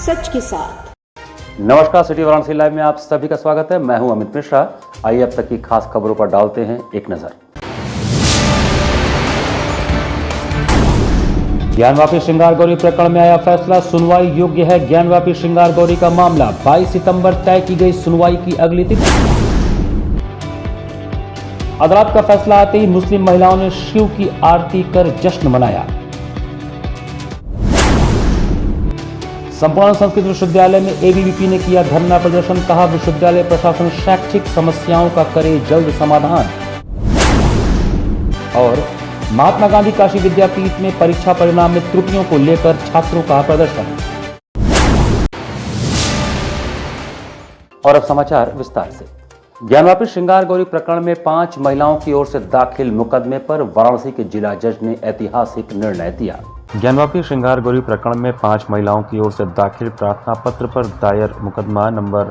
सच के साथ। नमस्कार, सिटी वाराणसी लाइव में आप सभी का स्वागत है। मैं हूं अमित मिश्रा। आइए अब तक की खास खबरों पर डालते हैं एक नजर। ज्ञानवापी श्रृंगार गौरी प्रकरण में आया फैसला, सुनवाई योग्य है। ज्ञानवापी श्रृंगार गौरी का मामला 22 सितंबर तय की गई सुनवाई की अगली तिथि। अदालत का फैसला आते ही मुस्लिम महिलाओं ने शिव की आरती कर जश्न मनाया। संपूर्ण संस्कृत विश्वविद्यालय में एबीवीपी ने किया धरना प्रदर्शन, कहा विश्वविद्यालय प्रशासन शैक्षिक समस्याओं का करे जल्द समाधान। और महात्मा गांधी काशी विद्यापीठ में परीक्षा परिणाम में त्रुटियों को लेकर छात्रों का प्रदर्शन। और अब समाचार विस्तार से। ज्ञानवापी श्रृंगार गौरी प्रकरण में 5 महिलाओं की ओर से दाखिल मुकदमे पर वाराणसी के जिला जज ने ऐतिहासिक निर्णय दिया। ज्ञानवापी श्रृंगार गौरी प्रकरण में 5 महिलाओं की ओर से दाखिल प्रार्थना पत्र पर दायर मुकदमा नंबर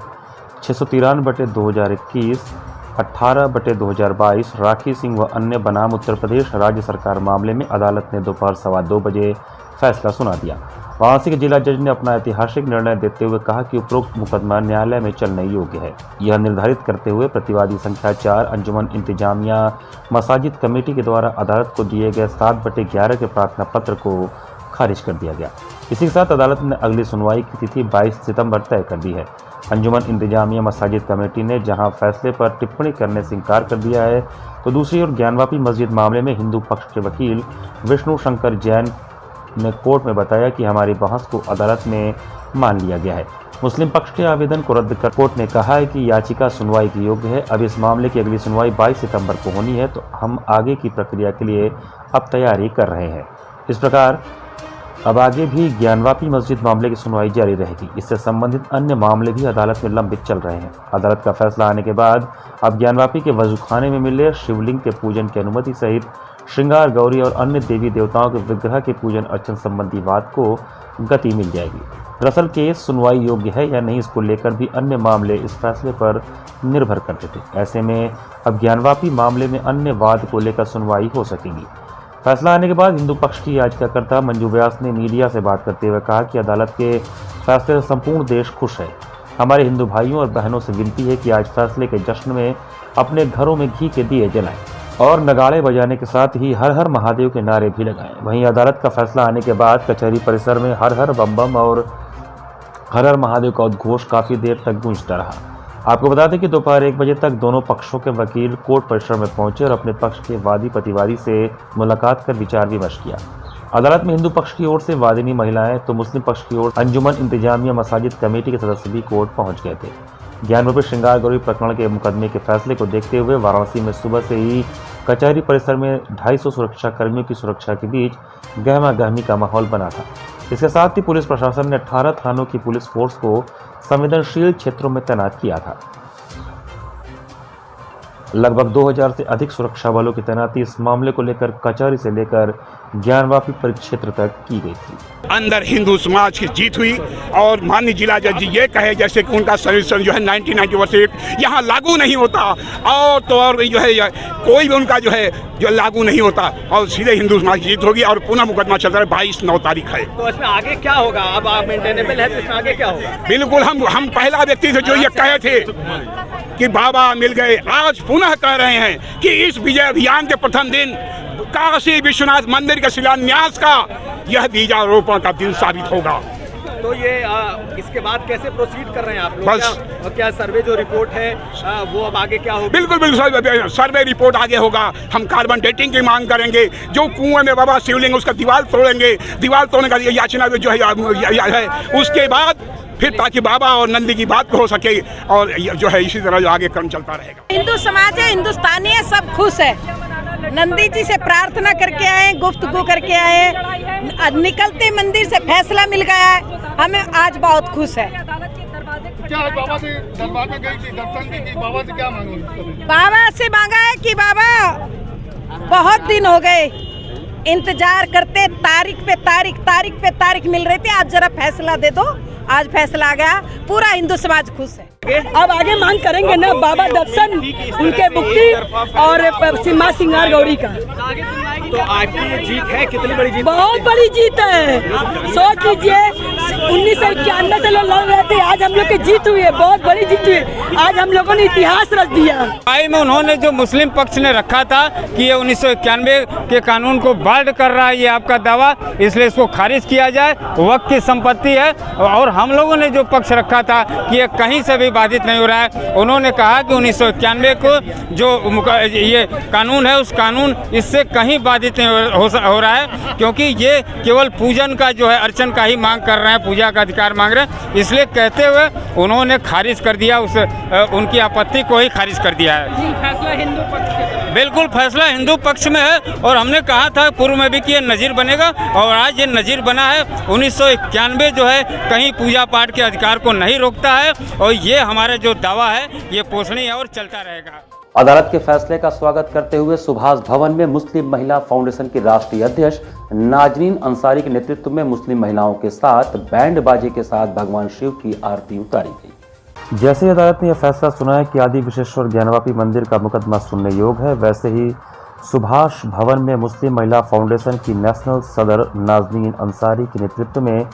693/2021, 18/2022 राखी सिंह व अन्य बनाम उत्तर प्रदेश राज्य सरकार मामले में अदालत ने दोपहर 2:15 बजे फैसला सुना दिया। वाराणसी के जिला जज ने अपना ऐतिहासिक निर्णय देते हुए कहा कि उपरोक्त मुकदमा न्यायालय में चलने योग्य है। यह निर्धारित करते हुए प्रतिवादी संख्या 4 अंजुमन इंतजामिया मसाजिद कमेटी के द्वारा अदालत को दिए गए 7/11 के प्रार्थना पत्र को खारिज कर दिया गया। इसी के साथ अदालत ने अगली सुनवाई की तिथि 22 सितंबर तय कर दी है। अंजुमन इंतजामिया मसाजिद कमेटी ने जहां फैसले पर टिप्पणी करने से इंकार कर दिया है, तो दूसरी ओर ज्ञानवापी मस्जिद मामले में हिंदू पक्ष के वकील विष्णु शंकर जैन ने कोर्ट में बताया कि हमारी बहस को अदालत में मान लिया गया है। मुस्लिम पक्ष के आवेदन को रद्द कर कोर्ट ने कहा है कि याचिका सुनवाई की योग्य है। अब इस मामले की अगली सुनवाई 22 सितंबर को होनी है, तो हम आगे की प्रक्रिया के लिए अब तैयारी कर रहे हैं। इस प्रकार अब आगे भी ज्ञानवापी मस्जिद मामले की सुनवाई जारी रहेगी। इससे संबंधित अन्य मामले भी अदालत में लंबित चल रहे हैं। अदालत का फैसला आने के बाद अब ज्ञानवापी के वजूखाने में मिले शिवलिंग के पूजन की अनुमति सहित श्रृंगार गौरी और अन्य देवी देवताओं के विग्रह के पूजन अर्चन संबंधी बात को गति मिल जाएगी। दरअसल केस सुनवाई योग्य है या नहीं, इसको लेकर भी अन्य मामले इस फैसले पर निर्भर करते थे। ऐसे में अब ज्ञानवापी मामले में अन्य वाद को लेकर सुनवाई हो सकेगी। फैसला आने के बाद हिंदू पक्ष की याचिकाकर्ता मंजू व्यास ने मीडिया से बात करते हुए कहा कि अदालत के फैसले से संपूर्ण देश खुश है। हमारे हिंदू भाइयों और बहनों से विनती है कि आज फैसले के जश्न में अपने घरों में घी के दिए जलाएं और नगाड़े बजाने के साथ ही हर हर महादेव के नारे भी लगाएं। वहीं अदालत का फैसला आने के बाद कचहरी परिसर में हर हर बम बम और हर हर महादेव का उद्घोष काफी देर तक गूंजता रहा। आपको बता दें कि दोपहर 1 बजे तक दोनों पक्षों के वकील कोर्ट परिसर में पहुंचे और अपने पक्ष के वादी प्रतिवादी से मुलाकात कर विचार विमर्श किया। अदालत में हिंदू पक्ष की ओर से वादिनी महिलाएं तो मुस्लिम पक्ष की ओर अंजुमन इंतजामिया मसाजिद कमेटी के सदस्य भी कोर्ट पहुंच गए थे। ज्ञानवापी श्रृंगार गौरी प्रकरण के मुकदमे के फैसले को देखते हुए वाराणसी में सुबह से ही कचहरी परिसर में 250 सुरक्षा कर्मियों की सुरक्षा के बीच गहमा गहमी का माहौल बना था। इसके साथ ही पुलिस प्रशासन ने 18 थानों की पुलिस फोर्स को संवेदनशील क्षेत्रों में तैनात किया था। लगभग 2000 से अधिक सुरक्षा बलों की तैनाती इस मामले को लेकर कचहरी से लेकर ज्ञानवापी परिक्षेत्र तक की गई थी। अंदर हिंदू समाज की जीत हुई और माननीय जिला जज जी ये कहे जैसे कि उनका सजेशन जो है 1991 यहाँ लागू नहीं होता और तो और जो है कोई भी उनका जो लागू नहीं होता और सीधे हिंदू समाज की जीत होगी और पुनः मुकदमा चल रहा है। 22/9 तारीख है। तो इसमें आगे क्या होगा? अब आप मेंटेनेबल है तो इसमें आगे क्या होगा? बिल्कुल हम पहला व्यक्ति थे जो ये कहे थे कि बाबा मिल गए। आज पुनः कह रहे हैं कि इस विजय अभियान के प्रथम दिन काशी विश्वनाथ मंदिर के शिलान्यास का यह बीजारोपण का दिन साबित होगा। तो ये इसके बाद कैसे प्रोसीड कर रहे हैं आप लोग? बस क्या सर्वे जो रिपोर्ट है वो अब आगे क्या होगा? बिल्कुल सर्वे रिपोर्ट आगे होगा। हम कार्बन डेटिंग की मांग करेंगे। जो कुएं में बाबा शिवलिंग उसका दीवार तोड़ेंगे। दीवार तोड़ने का याचना जो है उसके बाद फिर ताकि बाबा और नंदी की बात हो सके और जो है इसी तरह आगे क्रम चलता रहेगा। हिंदू समाज है, हिंदुस्तानी है, सब खुश है। नंदी जी से प्रार्थना करके आए, गुफ्तगू करके आए, निकलते मंदिर से फैसला मिल गया है। हमें आज बहुत खुश है। क्या बाबा से दरबार में गई थी, दर्शन भी की, बाबा से क्या मांगा? बाबा से मांगा है कि बाबा बहुत दिन हो गए इंतजार करते, तारीख पे तारीख मिल रही थी। आज जरा फैसला दे दो। आज फैसला आ गया, पूरा हिंदू समाज खुश है। अब आगे मांग करेंगे ना बाबा दर्शन, उनके मुक्ति और मां श्रृंगार गौरी का। तो आपकी जीत है, कितनी बड़ी जीत? बहुत बड़ी जीत है। सोच लीजिए 1991 से लोग लड़ रहे थे, आज हम लोग की जीत हुई है, बहुत बड़ी जीत हुई है। आज हम लोगों ने इतिहास रच दिया। में उन्होंने जो मुस्लिम पक्ष ने रखा था कि ये 1991 के कानून को बाल्ड कर रहा है, ये आपका दावा, इसलिए इसको खारिज किया जाए। वक्त की संपत्ति है। और हम लोगों ने जो पक्ष रखा था कि ये कहीं से भी बाधित नहीं हो रहा है, उन्होंने कहा कि 1991 को जो ये कानून है उस कानून इससे कहीं बाधित नहीं हो रहा है, क्योंकि ये केवल पूजन का जो है अर्चन का ही मांग कर रहे हैं, पूजा का अधिकार मांग रहे हैं। इसलिए कहते हुए उन्होंने खारिज कर दिया, उनकी आपत्ति को ही खारिज कर दिया है। फैसला हिंदू पक्ष, बिल्कुल फैसला हिंदू पक्ष में है। और हमने कहा था पूर्व में भी कि ये नज़ीर बनेगा, और आज ये नज़ीर बना है। 1991 जो है कहीं पूजा पाठ के अधिकार को नहीं रोकता है, और ये हमारा जो दावा है ये पोषणीय है और चलता रहेगा। अदालत के फैसले का स्वागत करते हुए सुभाष भवन में मुस्लिम महिला फाउंडेशन की राष्ट्रीय अध्यक्ष नाजरीन अंसारी के नेतृत्व में मुस्लिम महिलाओं के साथ बैंड बाजे के साथ भगवान शिव की आरती उतारी गई। जैसे ही अदालत ने यह फैसला सुनाया कि आदि विश्वेश्वर ज्ञानवापी मंदिर का मुकदमा सुनने योग्य है, वैसे ही सुभाष भवन में मुस्लिम महिला फाउंडेशन की नेशनल सदर नाजरीन अंसारी के नेतृत्व में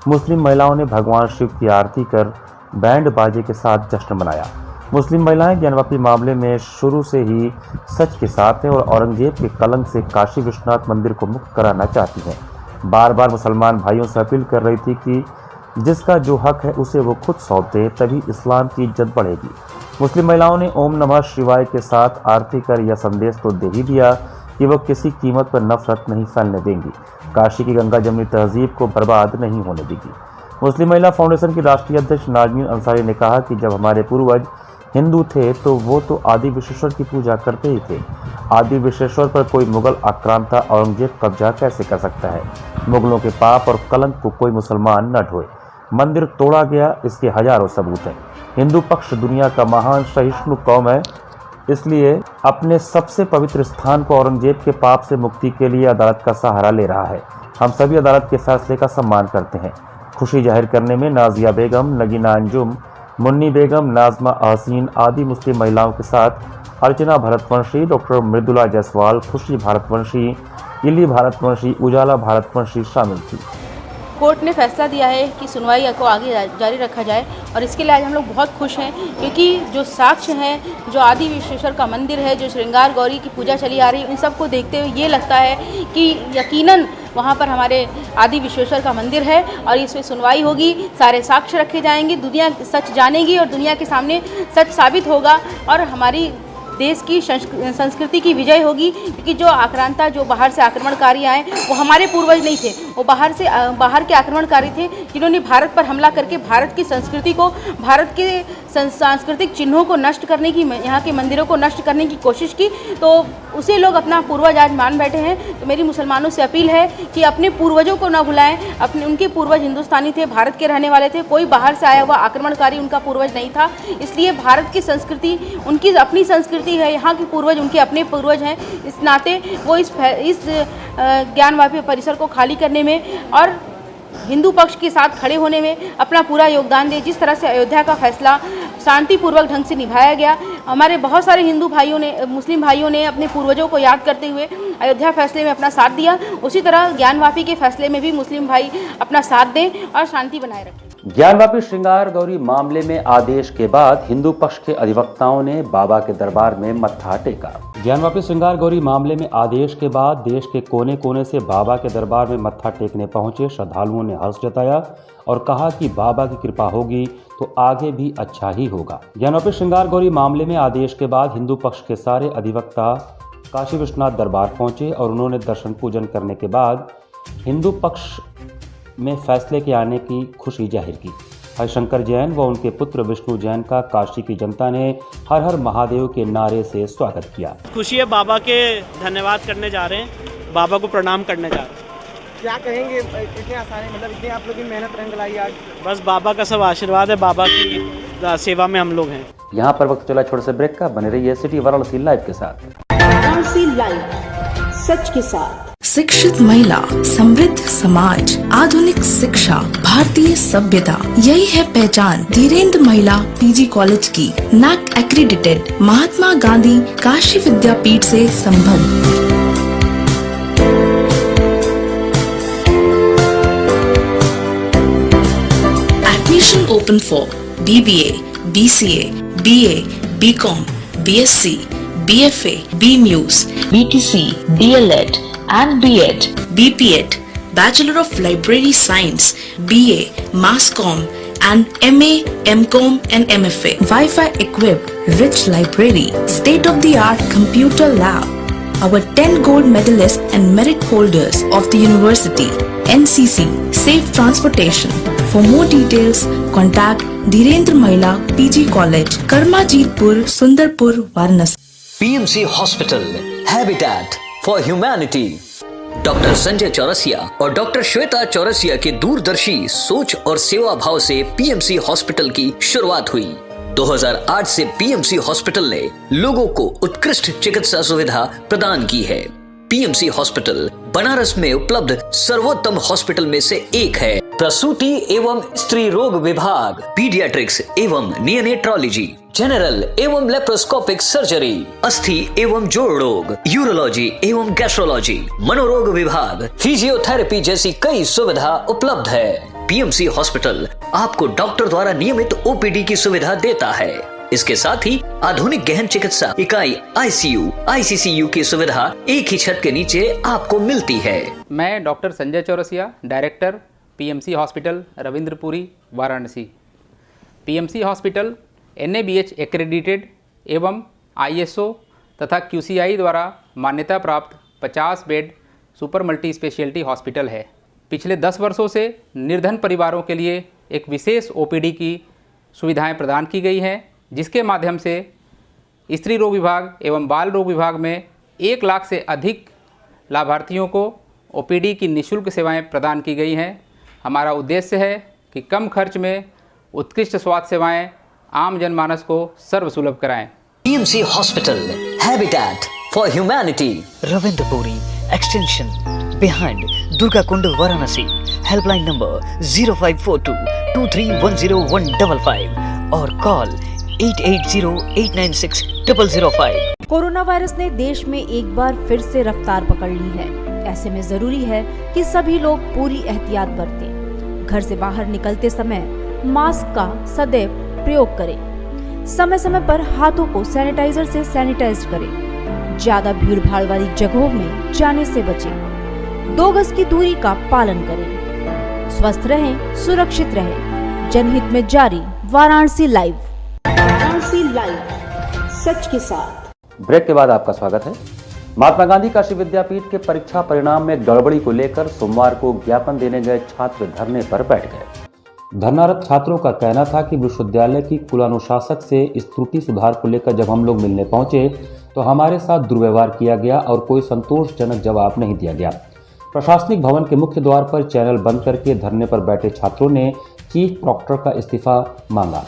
मुस्लिम महिलाओं ने भगवान शिव की आरती कर बैंड बाजे के साथ जश्न मनाया। मुस्लिम महिलाएं ज्ञानवापी मामले में शुरू से ही सच के साथ हैं और औरंगजेब के कलंक से काशी विश्वनाथ मंदिर को मुक्त कराना चाहती हैं। बार बार मुसलमान भाइयों से अपील कर रही थी कि जिसका जो हक है उसे वो खुद सौंप दे, तभी इस्लाम की इज्जत बढ़ेगी। मुस्लिम महिलाओं ने ओम नमः शिवाय के साथ आरती कर यह संदेश तो दे ही दिया कि वो किसी कीमत पर नफरत नहीं फैलने देंगी, काशी की गंगा जमनी तहजीब को बर्बाद नहीं होने देगी। मुस्लिम महिला फाउंडेशन की राष्ट्रीय अध्यक्ष नाजरीन अंसारी ने कहा कि जब हमारे पूर्वज हिंदू थे तो वो तो आदि विश्वेश्वर की पूजा करते ही थे। आदि विश्वेश्वर पर कोई मुगल आक्रांता औरंगजेब कब्जा कैसे कर सकता है? मुगलों के पाप और कलंक को कोई मुसलमान न ढोए। मंदिर तोड़ा गया, इसके हजारों सबूत हैं। हिंदू पक्ष दुनिया का महान सहिष्णु कौम है, इसलिए अपने सबसे पवित्र स्थान को औरंगजेब के पाप से मुक्ति के लिए अदालत का सहारा ले रहा है। हम सभी अदालत के फैसले का सम्मान करते हैं। खुशी जाहिर करने में नाजिया बेगम, नगीना अंजुम, मुन्नी बेगम, नाजमा अहसीन आदि मुस्लिम महिलाओं के साथ अर्चना भारतवंशी, डॉक्टर मृदुला जायसवाल, खुशी भारतवंशी, इली भारतवंशी, उजाला भारतवंशी शामिल थी। कोर्ट ने फैसला दिया है कि सुनवाई को आगे जारी रखा जाए, और इसके लिए आज हम लोग बहुत खुश हैं, क्योंकि जो साक्ष्य हैं, जो आदि विश्वेश्वर का मंदिर है, जो श्रृंगार गौरी की पूजा चली आ रही है, इन सबको देखते हुए ये लगता है कि यकीनन वहाँ पर हमारे आदि विश्वेश्वर का मंदिर है और इसमें सुनवाई होगी, सारे साक्ष्य रखे जाएंगे, दुनिया सच जानेगी और दुनिया के सामने सच साबित होगा, और हमारी देश की संस्कृति की विजय होगी। क्योंकि जो आक्रांता, जो बाहर से आक्रमणकारी आए, वो हमारे पूर्वज नहीं थे, वो बाहर के आक्रमणकारी थे, जिन्होंने भारत पर हमला करके भारत की संस्कृति को, भारत के सांस्कृतिक चिन्हों को नष्ट करने की, यहाँ के मंदिरों को नष्ट करने की कोशिश की। तो उसे लोग अपना पूर्वज आज मान बैठे हैं। तो मेरी मुसलमानों से अपील है कि अपने पूर्वजों को ना भुलाएं। उनके पूर्वज हिंदुस्तानी थे, भारत के रहने वाले थे, कोई बाहर से आया हुआ आक्रमणकारी उनका पूर्वज नहीं था। इसलिए भारत की संस्कृति उनकी अपनी संस्कृति है, यहाँ के पूर्वज उनके अपने पूर्वज हैं। इस नाते वो इस ज्ञानवापी परिसर को खाली करने में और हिंदू पक्ष के साथ खड़े होने में अपना पूरा योगदान दे। जिस तरह से अयोध्या का फैसला शांतिपूर्वक ढंग से निभाया गया, हमारे बहुत सारे हिंदू भाइयों ने, मुस्लिम भाइयों ने अपने पूर्वजों को याद करते हुए अयोध्या फैसले में अपना साथ दिया, उसी तरह ज्ञानवापी के फैसले में भी मुस्लिम भाई अपना साथ दें और शांति बनाए रखें। ज्ञानवापी श्रृंगार गौरी मामले में आदेश के बाद हिंदू पक्ष के अधिवक्ताओं ने बाबा के दरबार में मत्था टेका। ज्ञानवापी श्रृंगार गौरी मामले में आदेश के बाद देश के कोने कोने से बाबा के दरबार में मत्था टेकने पहुंचे श्रद्धालुओं ने हर्ष जताया और कहा कि बाबा की कृपा होगी तो आगे भी अच्छा ही होगा। ज्ञानवापी श्रृंगार गौरी मामले में आदेश के बाद हिंदू पक्ष के सारे अधिवक्ता काशी विश्वनाथ दरबार पहुंचे और उन्होंने दर्शन पूजन करने के बाद हिंदू पक्ष में फैसले के आने की खुशी जाहिर की। हरिशंकर जैन व उनके पुत्र विष्णु जैन का काशी की जनता ने हर हर महादेव के नारे से स्वागत किया। खुशी है, बाबा के धन्यवाद करने जा रहे हैं, बाबा को प्रणाम करने जा रहे हैं। क्या कहेंगे, इतने आसानी, मतलब इतनी आप लोग की मेहनत रंग लाई आज? बस बाबा का सब आशीर्वाद है, बाबा की सेवा में हम लोग हैं। यहाँ पर वक्त चला छोटे से ब्रेक का, बने रहिए सिटी वाराणसी लाइव के साथ। वाराणसी लाइव, सच के साथ। शिक्षित महिला, समृद्ध समाज, आधुनिक शिक्षा, भारतीय सभ्यता, यही है पहचान धीरेन्द्र महिला पीजी कॉलेज की। NAC एक्रीडिटेड, महात्मा गांधी काशी विद्यापीठ से संबद्ध। open for BBA, BCA, BA, BCom, BSc, BFA, BMUS, BTC, DLEd and B.Ed, BPEd, Bachelor of Library Science, BA, Mass Comm and MA, MCom and MFA. Wi-Fi equipped, rich library, state-of-the-art computer lab. Our 10 gold medalists and merit holders of the university, NCC, safe transportation. For more details, contact Dhirendra Mahila PG College, Karmajitpur, Sundarpur, Varanasi. PMC Hospital, Habitat for Humanity। Doctor Sanjay Chaurasia और doctor Shweta Chaurasia के दूरदर्शी सोच और सेवा भाव से PMC hospital की शुरुआत हुई। 2008 से पीएमसी हॉस्पिटल ने लोगों को उत्कृष्ट चिकित्सा सुविधा प्रदान की है। पीएमसी हॉस्पिटल बनारस में उपलब्ध सर्वोत्तम हॉस्पिटल में से एक है। प्रसूति एवं स्त्री रोग विभाग, पीडियाट्रिक्स एवं नियोनेट्रोलॉजी, जनरल एवं लेप्रोस्कोपिक सर्जरी, अस्थि एवं जोड़ रोग, यूरोलॉजी एवं गैस्ट्रोलॉजी, मनोरोग विभाग, फिजियोथेरेपी जैसी कई सुविधा उपलब्ध है। पीएमसी हॉस्पिटल आपको डॉक्टर द्वारा नियमित ओपीडी की सुविधा देता है। इसके साथ ही आधुनिक गहन चिकित्सा इकाई आईसीयू, आईसीसीयू की सुविधा एक ही छत के नीचे आपको मिलती है। मैं doctor Sanjay Chaurasia, director PMC hospital Ravindrapuri, Varanasi. PMC hospital NABH accredited एवं ISO तथा QCI द्वारा मान्यता प्राप्त 50 bed super multi speciality hospital है। पिछले 10 वर्षों से निर्धन परिवारों के लिए एक विशेष OPD की सुविधाएं प्रदान की गई हैं, जिसके माध्यम से स्त्री रोग विभाग एवं बाल रोग विभाग में 1 लाख से अधिक लाभार्थियों को OPD की निःशुल्क सेवाएं प्रदान की गई हैं। हमारा उद्देश्य है कि कम खर्च में उत्कृष्ट स्वास्थ्य सेवाएं आम जनमानस को सर्वसुलभ कराएं। PMC hospital, habitat for humanity, Ravindrapuri extension behind Durga Kund, Varanasi. Helpline number 0542231015 और कॉल 8808960005। कोरोना वायरस ने देश में एक बार फिर से रफ्तार पकड़ ली है। ऐसे में जरूरी है कि सभी लोग पूरी एहतियात बरतें। घर से बाहर निकलते समय मास्क का सदैव प्रयोग करें। समय समय पर हाथों को सैनिटाइजर से सैनिटाइज करें। ज्यादा भीड़ भाड़ वाली जगहों में जाने से बचें। 2 गज की दूरी का पालन करें। स्वस्थ रहें, सुरक्षित रहें। जनहित में जारी वाराणसी लाइव। वाराणसी लाइव, सच के साथ। ब्रेक के बाद आपका स्वागत है। महात्मा गांधी काशी विद्यापीठ के परीक्षा परिणाम में गड़बड़ी को लेकर सोमवार को ज्ञापन देने गए छात्र धरने पर बैठ गए। धरनारत छात्रों का कहना था कि विश्वविद्यालय की कुलानुशासक से इस त्रुटि सुधार को लेकर जब हम लोग मिलने पहुंचे तो हमारे साथ दुर्व्यवहार किया गया और कोई संतोषजनक जवाब नहीं दिया गया। प्रशासनिक भवन के मुख्य द्वार पर चैनल बंद करके धरने पर बैठे छात्रों ने चीफ प्रॉक्टर का इस्तीफा मांगा।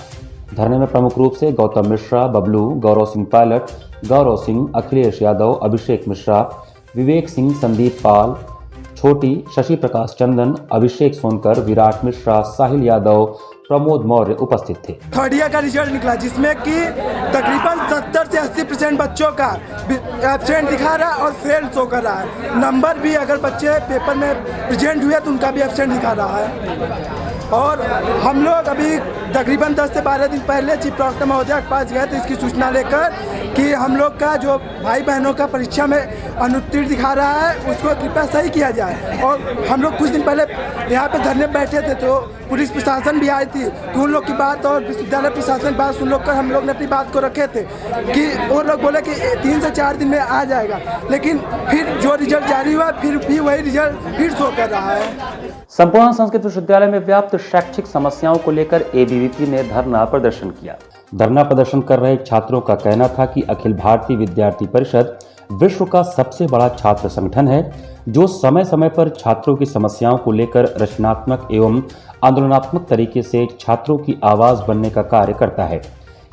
धरने में प्रमुख रूप से गौतम मिश्रा, बबलू, गौरव सिंह पायलट, गौरव सिंह, अखिलेश यादव, अभिषेक मिश्रा, विवेक सिंह, संदीप पाल, छोटी, शशि प्रकाश चंदन, अभिषेक सोनकर, विराट मिश्रा, साहिल यादव, प्रमोद मौर्य उपस्थित थे। थर्ड ईयर का रिजल्ट निकला जिसमें कि तकरीबन 70 से 80% बच्चों का एब्सेंट दिखा रहा है और फेल शो कर रहा है। नंबर भी अगर बच्चे पेपर में प्रेजेंट हुए तो उनका भी एब्सेंट दिखा रहा है। और हम लोग अभी तकरीबन 10 से 12 दिन पहले चीफ प्रॉक्टर महोदय के पास गए थे इसकी सूचना लेकर कि हम लोग का जो भाई बहनों का परीक्षा में अनुत्तीर्ण दिखा रहा है उसको कृपया सही किया जाए। और हम लोग कुछ दिन पहले यहाँ पे धरने बैठे थे तो पुलिस प्रशासन भी आई थी कि उन लोग की बात और विश्वविद्यालय प्रशासन की बात सुन लोग कर हम लोग ने अपनी बात को रखे थे कि वो लोग बोले कि 3 से 4 दिन में आ जाएगा, लेकिन फिर जो रिजल्ट जारी हुआ फिर भी वही रिजल्ट फिर शो कर रहा है। संपूर्ण संस्कृत विश्वविद्यालय में व्याप्त शैक्षिक समस्याओं को लेकर एबीवीपी ने धरना प्रदर्शन किया। धरना प्रदर्शन कर रहे छात्रों का कहना था कि अखिल भारतीय विद्यार्थी परिषद विश्व का सबसे बड़ा छात्र संगठन है जो समय समय पर छात्रों की समस्याओं को लेकर रचनात्मक एवं आंदोलनात्मक तरीके से छात्रों की आवाज बनने का कार्य करता है।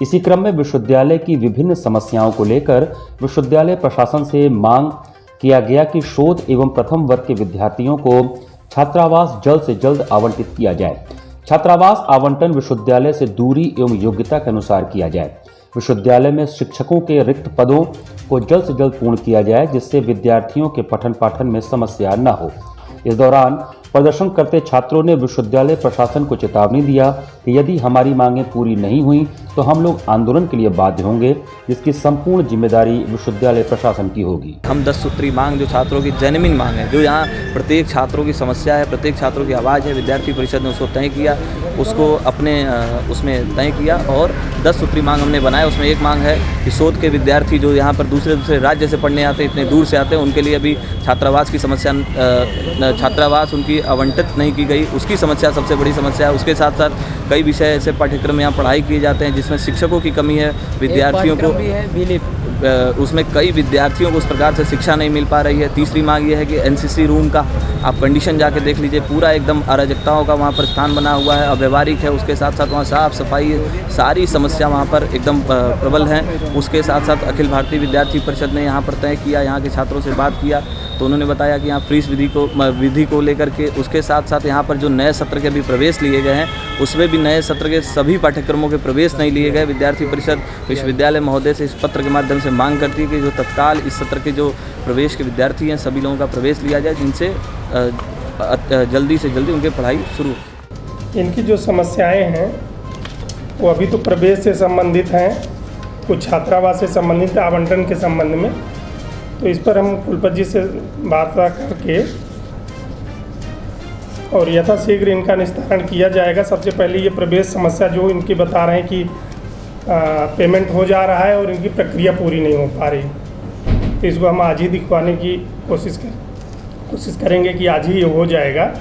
इसी क्रम में विश्वविद्यालय की विभिन्न समस्याओं को लेकर विश्वविद्यालय प्रशासन से मांग किया गया कि शोध एवं प्रथम वर्ग के विद्यार्थियों को छात्रावास जल्द से जल्द आवंटित किया जाए। छात्रावास आवंटन विश्वविद्यालय से दूरी एवं योग्यता के अनुसार किया जाए। विश्वविद्यालय में शिक्षकों के रिक्त पदों को जल्द से जल्द पूर्ण किया जाए जिससे विद्यार्थियों के पठन पाठन में समस्या न हो। इस दौरान प्रदर्शन करते छात्रों ने विश्वविद्यालय प्रशासन को चेतावनी दिया कि यदि हमारी मांगें पूरी नहीं हुई तो हम लोग आंदोलन के लिए बाध्य होंगे, जिसकी संपूर्ण जिम्मेदारी विश्वविद्यालय प्रशासन की होगी। हम 10 सूत्री मांग जो छात्रों की जेन्युइन मांग है, जो यहाँ प्रत्येक छात्रों की समस्या है, प्रत्येक छात्रों की आवाज़ है, विद्यार्थी परिषद ने उसको तय किया, उसको अपने उसमें तय किया और 10 सूत्री मांग हमने बनाया। उसमें एक मांग है कि शोध के विद्यार्थी जो यहाँ पर दूसरे राज्य से पढ़ने आते हैं, इतने दूर से आते हैं, उनके लिए अभी छात्रावास की समस्या, छात्रावास उनकी आवंटित नहीं की गई, उसकी समस्या सबसे बड़ी समस्या है। उसके साथ साथ कई विषय ऐसे पाठ्यक्रम यहाँ पढ़ाई किए जाते हैं जिसमें शिक्षकों की कमी है, विद्यार्थियों को उसमें कई विद्यार्थियों को उस प्रकार से शिक्षा नहीं मिल पा रही है। तीसरी मांग ये है कि एनसीसी रूम का आप कंडीशन जाके देख लीजिए, पूरा एकदम अराजकताओं का वहाँ पर स्थान बना हुआ है, अव्यवहारिक है। उसके साथ साथ वहाँ साफ़ सफाई, सारी समस्या वहाँ पर एकदम प्रबल हैं। उसके साथ साथ अखिल भारतीय विद्यार्थी परिषद ने यहाँ पर तय किया, यहाँ के छात्रों से बात किया तो उन्होंने बताया कि यहाँ फ्रीज विधि को लेकर के, उसके साथ साथ यहाँ पर जो नए सत्र के भी प्रवेश लिए गए हैं उसमें भी नए सत्र के सभी पाठ्यक्रमों के प्रवेश नहीं लिए गए। विद्यार्थी परिषद विश्वविद्यालय महोदय से इस पत्र के माध्यम से मांग करती है कि जो तत्काल इस सत्र के जो प्रवेश के विद्यार्थी हैं सभी लोगों का प्रवेश लिया जाए, जिनसे जल्दी से जल्दी उनकी पढ़ाई शुरू हो। इनकी जो समस्याएं हैं वो अभी तो प्रवेश से संबंधित हैं, कुछ छात्रावास से संबंधित आवंटन के संबंध में, तो इस पर हम कुलपति जी से वार्ता करके और यथाशीघ्र इनका निस्तारण किया जाएगा। सबसे पहले ये प्रवेश समस्या जो इनकी बता रहे हैं कि पेमेंट हो जा रहा है और इनकी प्रक्रिया पूरी नहीं हो पा रही, तो इसको हम आज ही दिखवाने की कोशिश करेंगे कि आज ही ये हो जाएगा।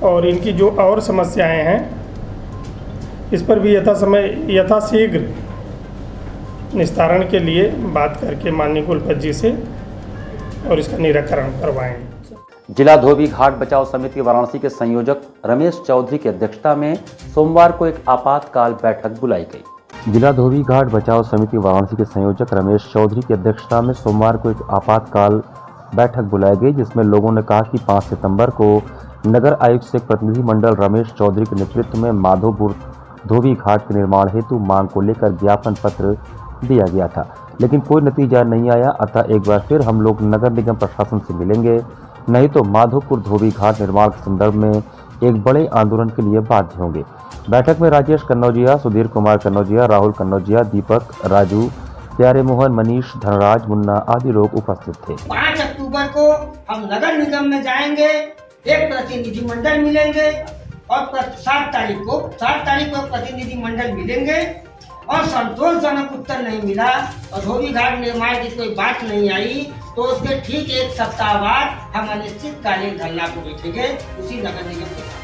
और इनकी जो और समस्याएं हैं इस पर भी यथाशीघ्र निस्तारण के लिए बात करके माननीय कुलपति जी से और इसका निराकरण करवाएंगे। जिला धोबी घाट बचाओ समिति वाराणसी के संयोजक रमेश चौधरी की अध्यक्षता में सोमवार को एक आपातकाल बैठक बुलाई गई। जिला धोबी घाट बचाओ समिति वाराणसी के संयोजक रमेश चौधरी की अध्यक्षता में सोमवार को एक आपातकाल बैठक बुलाई गई, जिसमें लोगों ने कहा कि 5 सितंबर को नगर आयुक्त से एक प्रतिनिधिमंडल रमेश चौधरी के नेतृत्व में माधोपुर धोबी घाट के निर्माण हेतु मांग को लेकर ज्ञापन पत्र दिया गया था, लेकिन कोई नतीजा नहीं आया। अतः एक बार फिर हम लोग नगर निगम प्रशासन से मिलेंगे, नहीं तो माधोपुर धोबी घाट निर्माण के संदर्भ में एक बड़े आंदोलन के लिए बाध्य होंगे। बैठक में राजेश कन्नौजिया, सुधीर कुमार कन्नौजिया, राहुल कन्नौजिया, दीपक, राजू, प्यारे मोहन, मनीष, धनराज, मुन्ना आदि लोग उपस्थित थे। 5 अक्टूबर को हम नगर निगम में जाएंगे, एक प्रतिनिधिमंडल मिलेंगे और 7 तारीख को प्रतिनिधिमंडल मिलेंगे और संतोषजनक उत्तर नहीं मिला और धोबी घाट निर्माण की कोई बात नहीं आई तो उसके ठीक 1 सप्ताह बाद हम अनिश्चितकालीन धरना को बैठेंगे उसी नगर निगम के।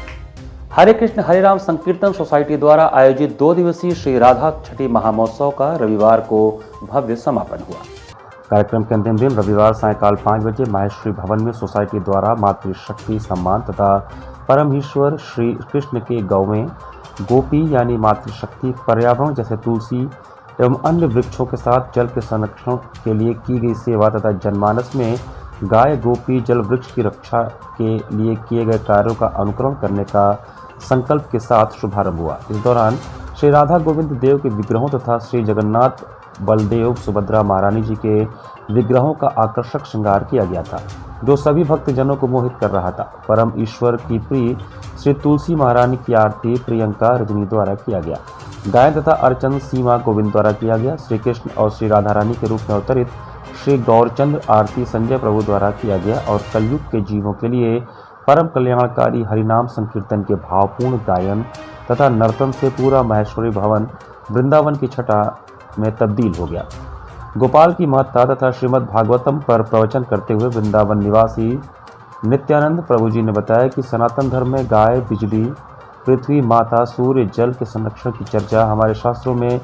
हरे कृष्ण हरे राम संकीर्तन सोसाइटी द्वारा आयोजित 2 दिवसीय श्री राधा छठी महामहोत्सव का रविवार को भव्य समापन हुआ। कार्यक्रम के अंतिम दिन रविवार सायंकाल 5 बजे माहेश्वरी भवन में सोसाइटी द्वारा मातृशक्ति सम्मान तथा परम ईश्वर श्री कृष्ण के गौ में गोपी यानी मातृशक्ति पर्यावरण जैसे तुलसी एवं अन्य वृक्षों के साथ जल के संरक्षण के लिए की गई सेवा तथा जनमानस में गाय गोपी जल वृक्ष की रक्षा के लिए किए गए कार्यों का अनुकरण करने का संकल्प के साथ शुभारंभ हुआ। इस दौरान श्री राधा गोविंद देव के विग्रहों तथा श्री जगन्नाथ बलदेव सुभद्रा महारानी जी के विग्रहों का आकर्षक श्रृंगार किया गया था, जो सभी भक्तजनों को मोहित कर रहा था। परम ईश्वर की प्रिय श्री तुलसी महारानी की आरती प्रियंका रजनी द्वारा किया गया। गायन तथा अर्चन सीमा गोविंद द्वारा किया गया। श्री कृष्ण और श्री राधा रानी के रूप में अवतरित श्री गौरचंद्र आरती संजय प्रभु द्वारा किया गया और कलयुग के जीवों के लिए परम कल्याणकारी हरिनाम संकीर्तन के भावपूर्ण गायन तथा नर्तन से पूरा माहेश्वरी भवन वृंदावन की छटा में तब्दील हो गया। गोपाल की महत्ता तथा श्रीमद् भागवतम पर प्रवचन करते हुए वृंदावन निवासी नित्यानंद प्रभु जी ने बताया कि सनातन धर्म में गाय, बिजली, पृथ्वी, माता, सूर्य, जल के संरक्षण की चर्चा हमारे शास्त्रों में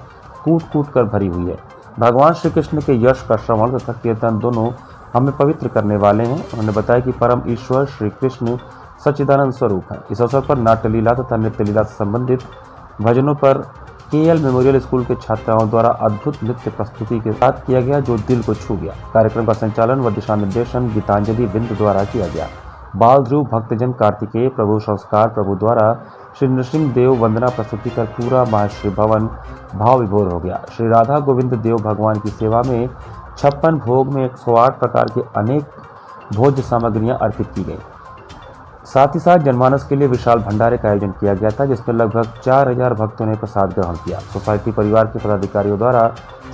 कूट कूट कर भरी हुई है। भगवान श्री कृष्ण के यश का श्रवण तथा कीर्तन दोनों हमें पवित्र करने वाले हैं। उन्होंने बताया कि परम ईश्वर श्री कृष्ण सच्चिदानंद स्वरूप है। इस अवसर पर नाट्य लीला तथा नृत्य लीला से संबंधित भजनों पर KL मेमोरियल स्कूल के छात्राओं द्वारा अद्भुत नृत्य प्रस्तुति के साथ किया गया, जो दिल को छू गया। कार्यक्रम का संचालन व दिशा निर्देशन गीतांजलि बिंद द्वारा किया गया। बाल ध्रुव भक्तजन कार्तिकेय प्रभु संस्कार प्रभु द्वारा श्री नृसिंह देव वंदना प्रस्तुति कर पूरा माहेश्वरी भवन भाव विभोर हो गया। श्री राधा गोविंद देव भगवान की सेवा में 56 भोग में 108 प्रकार के अनेक भोज्य सामग्रियां अर्पित की गई। साथ ही साथ जनमानस के लिए विशाल भंडारे का आयोजन किया गया था, जिसमें लगभग 4000 भक्तों ने प्रसाद ग्रहण किया। सोसाइटी परिवार के पदाधिकारियों द्वारा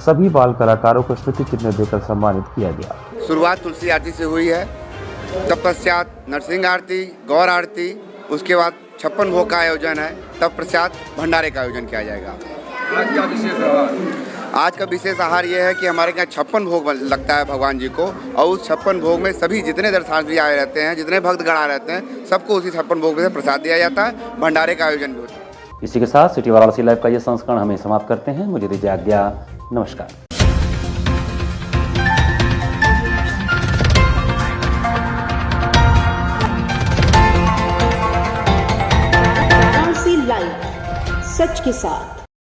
सभी बाल कलाकारों को स्मृति चिन्ह देकर सम्मानित किया गया। शुरुआत तुलसी आरती से हुई है, तत्पश्चात नरसिंह आरती, गौर आरती, उसके बाद 56 भोग का आयोजन है, तब पश्चात भंडारे का आयोजन किया जाएगा। आज का विशेष आहार ये है कि हमारे यहाँ 56 भोग लगता है भगवान जी को, और उस 56 भोग में सभी जितने दर्शनार्थी आए रहते हैं, जितने भक्तगण आए रहते हैं, सबको उसी 56 भोग में से प्रसाद दिया जाता है। भंडारे का आयोजन भी होता है। इसी के साथ सिटी वाराणसी लाइव का ये संस्करण हमें समाप्त करते हैं। मुझे दीजिए आज्ञा, नमस्कार। लाइव, सच के साथ।